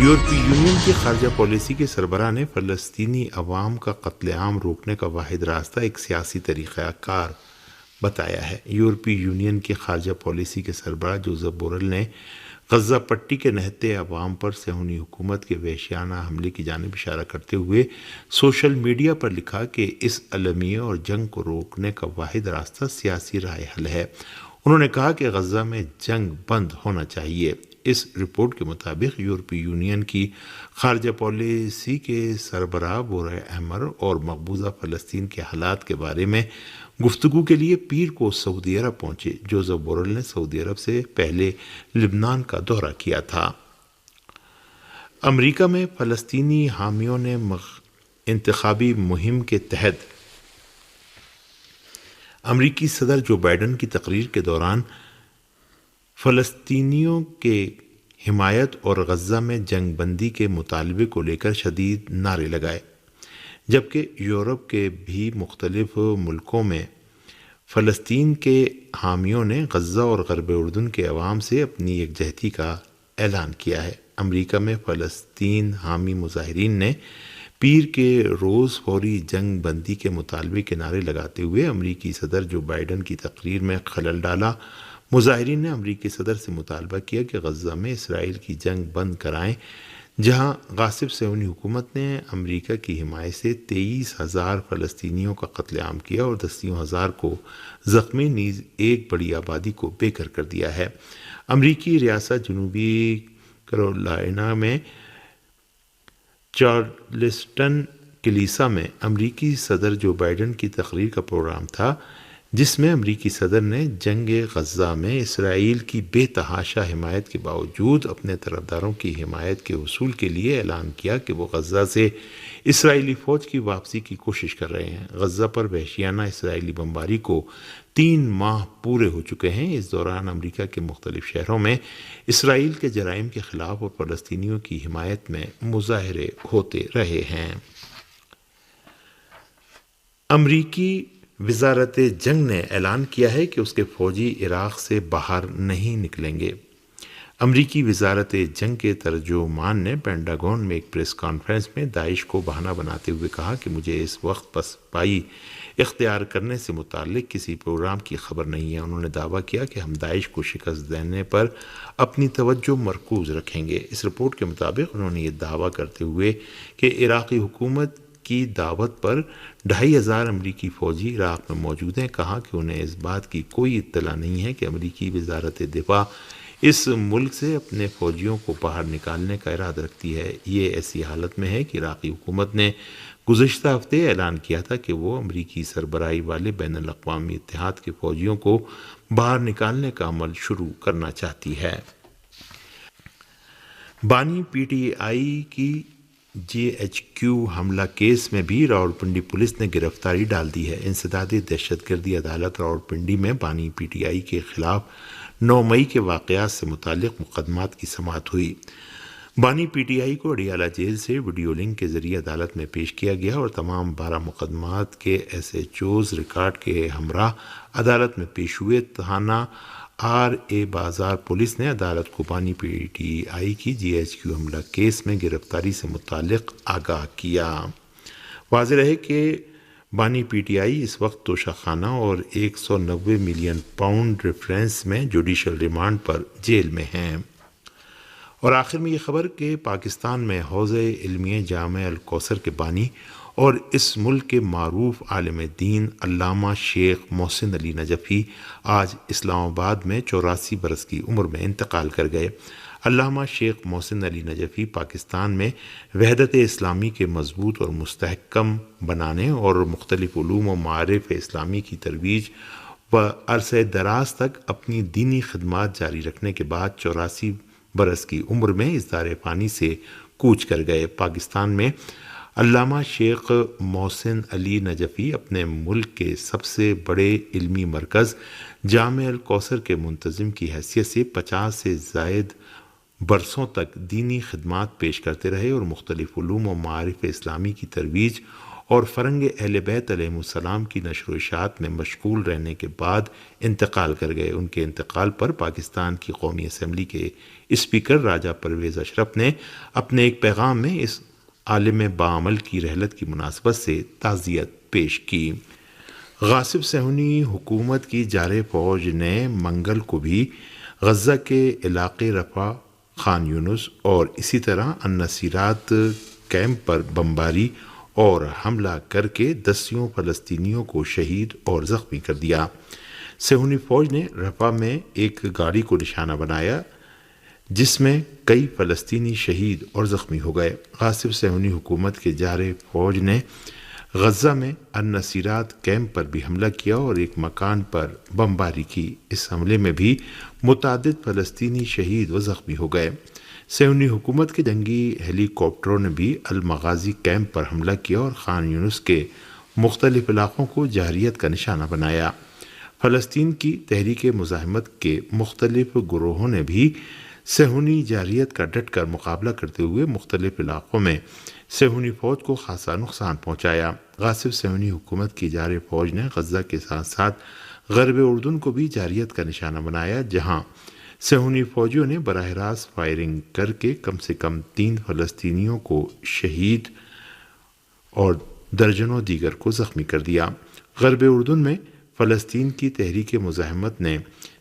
یورپی یونین کی خارجہ پالیسی کے سربراہ نے فلسطینی عوام کا قتل عام روکنے کا واحد راستہ ایک سیاسی طریقہ کار بتایا ہے۔ یورپی یونین کی خارجہ پالیسی کے سربراہ جوزف بورل نے غزہ پٹی کے نہتے عوام پر صہیونی حکومت کے وحشیانہ حملے کی جانب اشارہ کرتے ہوئے سوشل میڈیا پر لکھا کہ اس المیہ اور جنگ کو روکنے کا واحد راستہ سیاسی رائے حل ہے۔ انہوں نے کہا کہ غزہ میں جنگ بند ہونا چاہیے۔ اس رپورٹ کے مطابق یورپی یونین کی خارجہ پالیسی کے سربراہ بورے احمر اور مقبوضہ فلسطین کے حالات کے بارے میں گفتگو کے لیے پیر کو سعودی عرب پہنچے۔ جوزف بورل نے سعودی عرب سے پہلے لبنان کا دورہ کیا تھا۔ امریکہ میں فلسطینی حامیوں نے انتخابی مہم کے تحت امریکی صدر جو بائیڈن کی تقریر کے دوران فلسطینیوں کے حمایت اور غزہ میں جنگ بندی کے مطالبے کو لے کر شدید نعرے لگائے، جبکہ یورپ کے بھی مختلف ملکوں میں فلسطین کے حامیوں نے غزہ اور غرب اردن کے عوام سے اپنی یکجہتی کا اعلان کیا ہے۔ امریکہ میں فلسطین حامی مظاہرین نے پیر کے روز فوری جنگ بندی کے مطالبے کے نعرے لگاتے ہوئے امریکی صدر جو بائیڈن کی تقریر میں خلل ڈالا۔ مظاہرین نے امریکی صدر سے مطالبہ کیا کہ غزہ میں اسرائیل کی جنگ بند کرائیں، جہاں غاصب صہیونی حکومت نے امریکہ کی حمایت سے 23,000 فلسطینیوں کا قتل عام کیا اور دسیوں ہزار کو زخمی، نیز ایک بڑی آبادی کو بے گھر کر دیا ہے۔ امریکی ریاست جنوبی کیرولائنا میں چارلسٹن کلیسا میں امریکی صدر جو بائیڈن کی تقریر کا پروگرام تھا، جس میں امریکی صدر نے جنگ غزہ میں اسرائیل کی بے تحاشا حمایت کے باوجود اپنے طرفداروں کی حمایت کے حصول کے لیے اعلان کیا کہ وہ غزہ سے اسرائیلی فوج کی واپسی کی کوشش کر رہے ہیں۔ غزہ پر وحشیانہ اسرائیلی بمباری کو 3 ماہ پورے ہو چکے ہیں۔ اس دوران امریکہ کے مختلف شہروں میں اسرائیل کے جرائم کے خلاف اور فلسطینیوں کی حمایت میں مظاہرے ہوتے رہے ہیں۔ امریکی وزارت جنگ نے اعلان کیا ہے کہ اس کے فوجی عراق سے باہر نہیں نکلیں گے۔ امریکی وزارت جنگ کے ترجمان نے پینٹاگون میں ایک پریس کانفرنس میں داعش کو بہانہ بناتے ہوئے کہا کہ مجھے اس وقت پسپائی اختیار کرنے سے متعلق کسی پروگرام کی خبر نہیں ہے۔ انہوں نے دعویٰ کیا کہ ہم داعش کو شکست دینے پر اپنی توجہ مرکوز رکھیں گے۔ اس رپورٹ کے مطابق انہوں نے یہ دعویٰ کرتے ہوئے کہ عراقی حکومت کی دعوت پر 2,500 امریکی فوجی عراق میں موجود ہیں، کہا کہ انہیں اس بات کی کوئی اطلاع نہیں ہے کہ امریکی وزارت دفاع اس ملک سے اپنے فوجیوں کو باہر نکالنے کا ارادہ رکھتی ہے۔ یہ ایسی حالت میں ہے کہ عراقی حکومت نے گزشتہ ہفتے اعلان کیا تھا کہ وہ امریکی سربراہی والے بین الاقوامی اتحاد کے فوجیوں کو باہر نکالنے کا عمل شروع کرنا چاہتی ہے۔ بانی پی ٹی آئی کی GHQ حملہ کیس میں بھی راولپنڈی پولیس نے گرفتاری ڈال دی ہے۔ انسداد دہشت گردی عدالت راولپنڈی میں بانی پی ٹی آئی کے خلاف 9 مئی کے واقعات سے متعلق مقدمات کی سماعت ہوئی۔ بانی پی ٹی آئی کو اڈیالہ جیل سے ویڈیو لنک کے ذریعے عدالت میں پیش کیا گیا اور تمام 12 مقدمات کے SHOs ریکارڈ کے ہمراہ عدالت میں پیش ہوئے۔ تھانہ RA بازار پولیس نے عدالت کو بانی پی ٹی آئی کی GHQ حملہ کیس میں گرفتاری سے متعلق آگاہ کیا۔ واضح رہے کہ بانی پی ٹی آئی اس وقت توشہ خانہ اور 190 ملین پاؤنڈ ریفرنس میں جوڈیشل ریمانڈ پر جیل میں ہیں۔ اور آخر میں یہ خبر کہ پاکستان میں حوض علمیہ جامع الکوثر کے بانی اور اس ملک کے معروف عالم دین علامہ شیخ محسن علی نجفی آج اسلام آباد میں 84 برس کی عمر میں انتقال کر گئے۔ علامہ شیخ محسن علی نجفی پاکستان میں وحدت اسلامی کے مضبوط اور مستحکم بنانے اور مختلف علوم و معارف اسلامی کی ترویج و عرصہ دراز تک اپنی دینی خدمات جاری رکھنے کے بعد 84 برس کی عمر میں اس دار فانی سے کوچ کر گئے۔ پاکستان میں علامہ شیخ محسن علی نجفی اپنے ملک کے سب سے بڑے علمی مرکز جامع الکوثر کے منتظم کی حیثیت سے 50 سے زائد برسوں تک دینی خدمات پیش کرتے رہے اور مختلف علوم و معارف اسلامی کی ترویج اور فرنگ اہل بیت علیہم السلام کی نشر و اشاعت میں مشغول رہنے کے بعد انتقال کر گئے۔ ان کے انتقال پر پاکستان کی قومی اسمبلی کے اسپیکر راجہ پرویز اشرف نے اپنے ایک پیغام میں اس عالم باعمل کی رحلت کی مناسبت سے تعزیت پیش کی۔ غاصب صہیونی حکومت کی جارح فوج نے منگل کو بھی غزہ کے علاقے رفح، خان یونس اور اسی طرح النصیرات کیمپ پر بمباری اور حملہ کر کے دسیوں فلسطینیوں کو شہید اور زخمی کر دیا۔ صہیونی فوج نے رفح میں ایک گاڑی کو نشانہ بنایا جس میں کئی فلسطینی شہید اور زخمی ہو گئے۔ غاصب صہیونی حکومت کے جارح فوج نے غزہ میں النصیرات کیمپ پر بھی حملہ کیا اور ایک مکان پر بمباری کی۔ اس حملے میں بھی متعدد فلسطینی شہید و زخمی ہو گئے۔ صہیونی حکومت کے جنگی ہیلی کاپٹروں نے بھی المغازی کیمپ پر حملہ کیا اور خان یونس کے مختلف علاقوں کو جارحیت کا نشانہ بنایا۔ فلسطین کی تحریک مزاحمت کے مختلف گروہوں نے بھی صہیونی جارحیت کا ڈٹ کر مقابلہ کرتے ہوئے مختلف علاقوں میں صہیونی فوج کو خاصا نقصان پہنچایا۔ غاصب صہیونی حکومت کی جارح فوج نے غزہ کے ساتھ ساتھ غرب اردن کو بھی جارحیت کا نشانہ بنایا، جہاں صہیونی فوجیوں نے براہ راست فائرنگ کر کے کم سے کم 3 فلسطینیوں کو شہید اور درجنوں دیگر کو زخمی کر دیا۔ غرب اردن میں فلسطین کی تحریک مزاحمت نے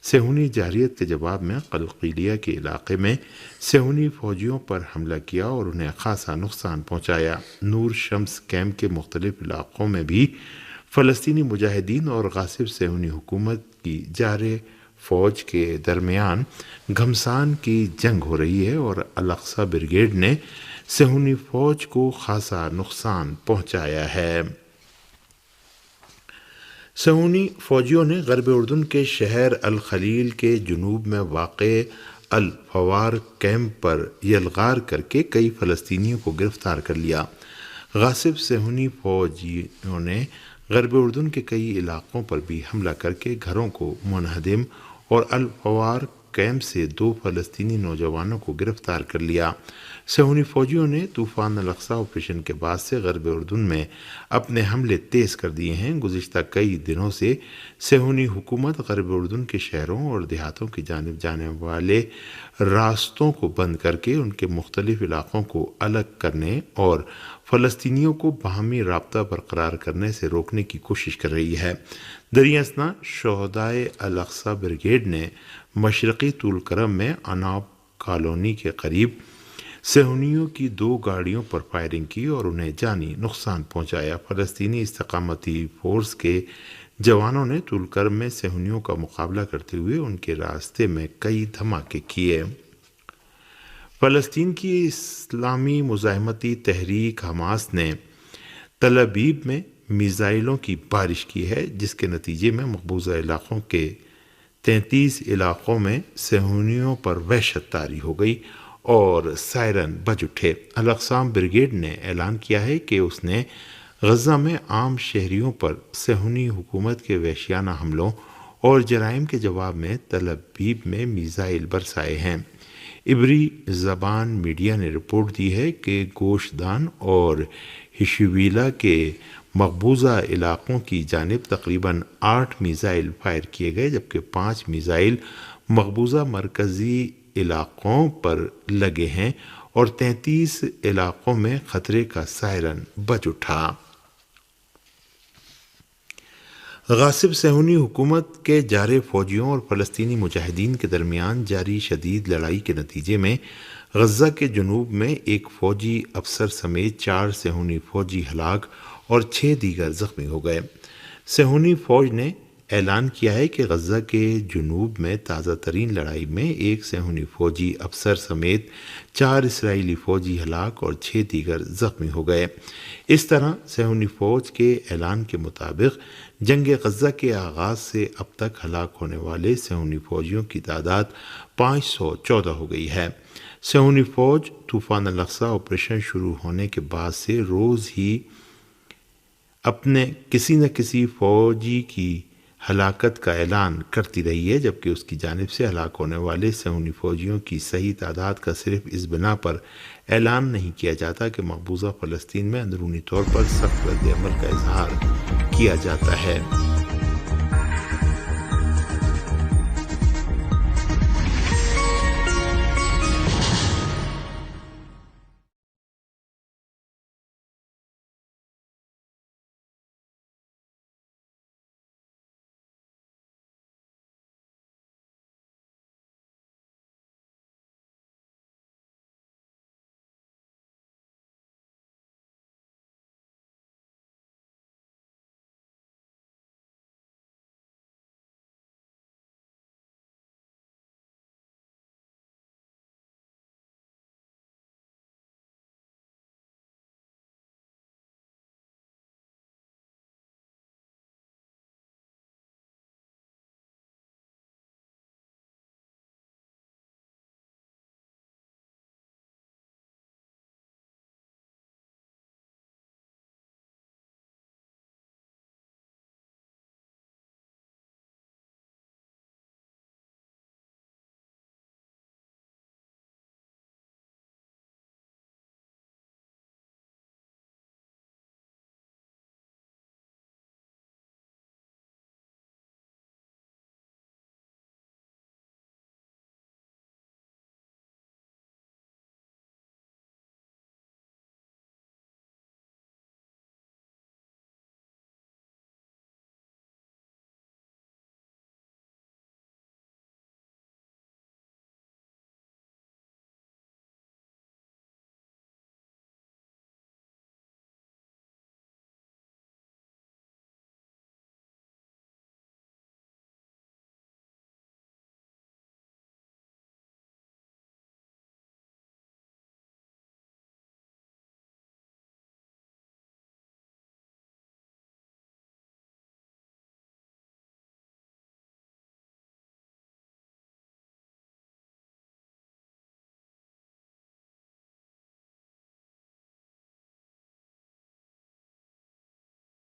صہیونی جارحیت کے جواب میں قلقیلیہ کے علاقے میں صہیونی فوجیوں پر حملہ کیا اور انہیں خاصا نقصان پہنچایا۔ نور شمس کیمپ کے مختلف علاقوں میں بھی فلسطینی مجاہدین اور غاصب صہیونی حکومت کی جارح فوج کے درمیان گھمسان کی جنگ ہو رہی ہے اور الاقصی بریگیڈ نے صہیونی فوج کو خاصا نقصان پہنچایا ہے۔ صہیونی فوجیوں نے غرب اردن کے شہر الخلیل کے جنوب میں واقع الفوار کیمپ پر یلغار کر کے کئی فلسطینیوں کو گرفتار کر لیا۔ غاصب صہیونی فوجیوں نے غرب اردن کے کئی علاقوں پر بھی حملہ کر کے گھروں کو منہدم اور الفوار کیمپ سے 2 فلسطینی نوجوانوں کو گرفتار کر لیا۔ صہیونی فوجیوں نے طوفان الاقصی آپریشن کے بعد سے غرب اردن میں اپنے حملے تیز کر دیے ہیں۔ گزشتہ کئی دنوں سے صہیونی حکومت غرب اردن کے شہروں اور دیہاتوں کی جانب جانے والے راستوں کو بند کر کے ان کے مختلف علاقوں کو الگ کرنے اور فلسطینیوں کو باہمی رابطہ برقرار کرنے سے روکنے کی کوشش کر رہی ہے۔ دریں اثنا شہدائے الاقصی بریگیڈ نے مشرقی طول کرم میں اناب کالونی کے قریب صہیونیوں کی 2 گاڑیوں پر فائرنگ کی اور انہیں جانی نقصان پہنچایا۔ فلسطینی استقامتی فورس کے جوانوں نے طول کرم میں صہیونیوں کا مقابلہ کرتے ہوئے ان کے راستے میں کئی دھماکے کیے۔ فلسطین کی اسلامی مزاحمتی تحریک حماس نے تل ابیب میں میزائلوں کی بارش کی ہے، جس کے نتیجے میں مقبوضہ علاقوں کے 33 علاقوں میں صہیونیوں پر وحشت طاری ہو گئی اور سائرن بج اٹھے۔ الاقصی بریگیڈ نے اعلان کیا ہے کہ اس نے غزہ میں عام شہریوں پر صہیونی حکومت کے وحشیانہ حملوں اور جرائم کے جواب میں تل ابیب میں میزائل برسائے ہیں۔ عبری زبان میڈیا نے رپورٹ دی ہے کہ گوشت دان اور ہشویلا کے مقبوضہ علاقوں کی جانب تقریباً 8 میزائل فائر کیے گئے، جبکہ 5 میزائل مقبوضہ مرکزی علاقوں پر لگے ہیں اور 33 علاقوں میں خطرے کا سائرن بج اٹھا۔ غاصب صہیونی حکومت کے جارح فوجیوں اور فلسطینی مجاہدین کے درمیان جاری شدید لڑائی کے نتیجے میں غزہ کے جنوب میں ایک فوجی افسر سمیت 4 صہیونی فوجی ہلاک اور 6 دیگر زخمی ہو گئے۔ صہیونی فوج نے اعلان کیا ہے کہ غزہ کے جنوب میں تازہ ترین لڑائی میں ایک صہیونی فوجی افسر سمیت 4 اسرائیلی فوجی ہلاک اور 6 دیگر زخمی ہو گئے۔ اس طرح صہیونی فوج کے اعلان کے مطابق جنگ غزہ کے آغاز سے اب تک ہلاک ہونے والے صہیونی فوجیوں کی تعداد 514 ہو گئی ہے۔ صہیونی فوج طوفان الاقصی آپریشن شروع ہونے کے بعد سے روز ہی اپنے کسی نہ کسی فوجی کی ہلاکت کا اعلان کرتی رہی ہے، جبکہ اس کی جانب سے ہلاک ہونے والے صہیونی فوجیوں کی صحیح تعداد کا صرف اس بنا پر اعلان نہیں کیا جاتا کہ مقبوضہ فلسطین میں اندرونی طور پر سخت رد عمل کا اظہار کیا جاتا ہے۔